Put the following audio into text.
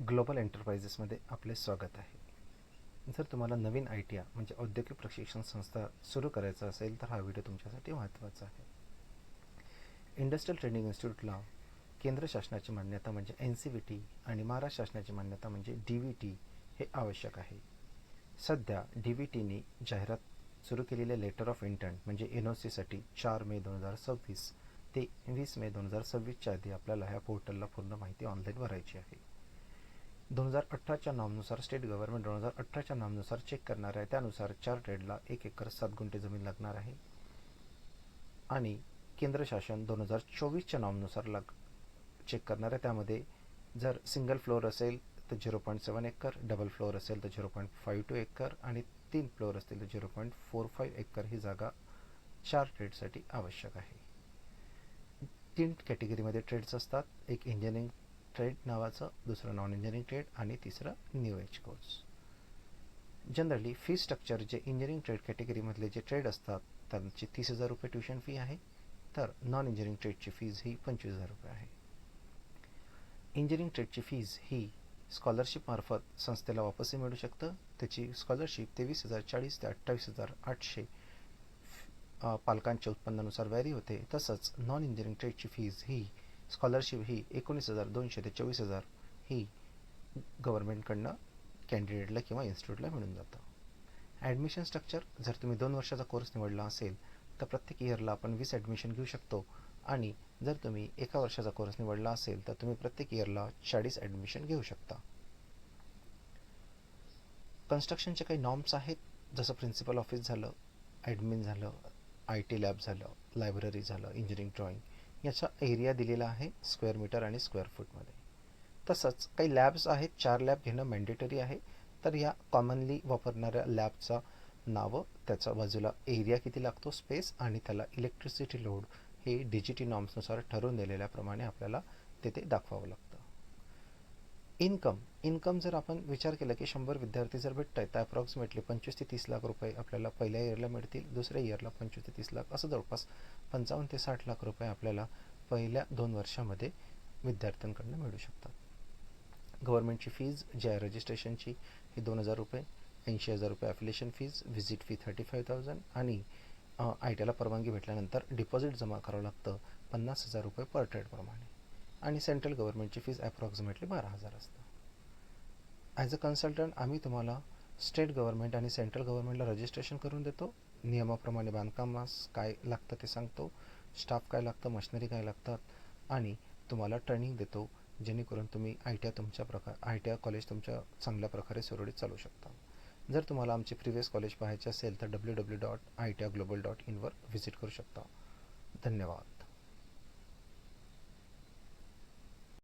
Global एंटरप्राइजेसमध्ये आपले स्वागत आहे. जर तुम्हाला नवीन ITI म्हणजे औद्योगिक प्रशिक्षण संस्था सुरू करायचा असेल तर हा व्हिडिओ तुमच्यासाठी महत्त्वाचा आहे. इंडस्ट्रियल ट्रेनिंग इन्स्टिट्यूटला केंद्र शासनाची मान्यता म्हणजे NCVT आणि महाराष्ट्र शासनाची मान्यता म्हणजे DVT हे आवश्यक आहे. सध्या DVTनी जाहिरात सुरू केलेल्या लेटर ऑफ इंटेंट म्हणजे NOCसाठी 4 मे 2026 ते 20 मे 2026च्या आधी आपल्याला ह्या पोर्टलला पूर्ण माहिती ऑनलाईन भरायची आहे. 2018च्या नॉर्मनुसार स्टेट गव्हर्नमेंट 2018च्या नॉर्मनुसार चेक करणार आहे. त्यानुसार 4 ट्रेडला 1 एकर 7 गुंठे जमीन लागणार आहे आणि केंद्र शासन 2024च्या नॉर्मनुसार चेक करणार आहे. त्यामध्ये जर सिंगल फ्लोअर असेल तर 0.7 एकर, डबल फ्लोअर असेल तर 0.52 एकर आणि 3 फ्लोअर असतील तर 0.45 एकर ही जागा 4 ट्रेडसाठी आवश्यक आहे. 3 कॅटेगरीमध्ये ट्रेड्स असतात. एक इंजिनिअरिंग ट्रेड नावाचं, दुसरं नॉन इंजिनिअरिंग ट्रेड आणि तिसरं new age course. Generally fee structure जे इंजिनिअरिंग ट्रेड कॅटेगरीमधले जे ट्रेड असतात त्यांची 30,000 रुपये ट्युशन फी आहे, तर नॉन इंजिनिअरिंग ट्रेडची फीज ही 25,000 रुपये आहे. इंजिनिअरिंग ट्रेडची फीज ही स्कॉलरशिप मार्फत संस्थेला वापसही मिळू शकतं. त्याची स्कॉलरशिप 23,040 ते 28,800 पालकांच्या उत्पन्नानुसार व्हॅरी होते. तसंच नॉन इंजिनिअरिंग ट्रेडची फीज ही स्कॉलरशिप ही 19,200 ते 24,000 ही गव्हर्नमेंटकडनं कॅन्डिडेटला किंवा इन्स्टिट्यूटला मिळून जातं. ॲडमिशन स्ट्रक्चर, जर तुम्ही 2 वर्षाचा कोर्स निवडला असेल तर प्रत्येक इयरला आपण 20 ॲडमिशन घेऊ शकतो आणि जर तुम्ही 1 वर्षाचा कोर्स निवडला असेल तर तुम्ही प्रत्येक इयरला 40 ॲडमिशन घेऊ शकता. कन्स्ट्रक्शनचे काही नॉर्म्स आहेत, जसं प्रिन्सिपल ऑफिस झालं, ॲडमिन झालं, IT लॅब झालं, लायब्ररी झालं, इंजिनिअरिंग ड्रॉइंग याचा एरिया दिलेला आहे स्क्वेअर मीटर आणि स्क्वेअर फूटमध्ये. तसंच काही लॅब्स आहेत, 4 लॅब घेणं मॅन्डेटरी आहे. तर या कॉमनली वापरणाऱ्या लॅबचा नावं, त्याचा बाजूला एरिया किती लागतो स्पेस आणि त्याला इलेक्ट्रिसिटी लोड हे DGT नॉर्म्सनुसार ठरवून दिलेल्याप्रमाणे आपल्याला तेथे दाखवावं लागतं. इन्कम जर आपण विचार केला की 100 विद्यार्थी जर भेटत आहेत तर अप्रॉक्सिमेटली 25 ते 30 लाख रुपये आपल्याला पहिल्या इयरला मिळतील, दुसऱ्या इयरला 25 ते 30 लाख, असं जवळपास 55 ते 60 लाख रुपये आपल्याला पहिल्या 2 वर्षामध्ये विद्यार्थ्यांकडून मिळू शकतात. गव्हर्नमेंटची फीज जी आहे रजिस्ट्रेशनची ही 2,000 रुपये, 80,000 रुपये ॲफिलिएशन फीज, व्हिजिट फी 35,000 आणि ITIला परवानगी भेटल्यानंतर डिपॉझिट जमा करावं लागतं 50,000 रुपये पर ट्रेडप्रमाणे आणि सेंट्रल गव्हर्नमेंटची फीज ॲप्रॉक्सिमेटली 12,000 असतं. ॲज अ कन्सल्टंट आम्ही तुम्हाला स्टेट गव्हर्नमेंट आणि सेंट्रल गव्हर्नमेंटला रजिस्ट्रेशन करून देतो. नियमाप्रमाणे बांधकामास काय लागतं ते सांगतो, स्टाफ काय लागतं, मशिनरी काय लागतात आणि तुम्हाला ट्रेनिंग देतो, जेणेकरून तुम्ही ITI कॉलेज तुमच्या चांगल्या प्रकारे सुरळीत चालू शकता. जर तुम्हाला आमचे प्रिव्हियस कॉलेज पाहायचे असेल तर www.itiglobal.in वर व्हिजिट करू शकता. धन्यवाद.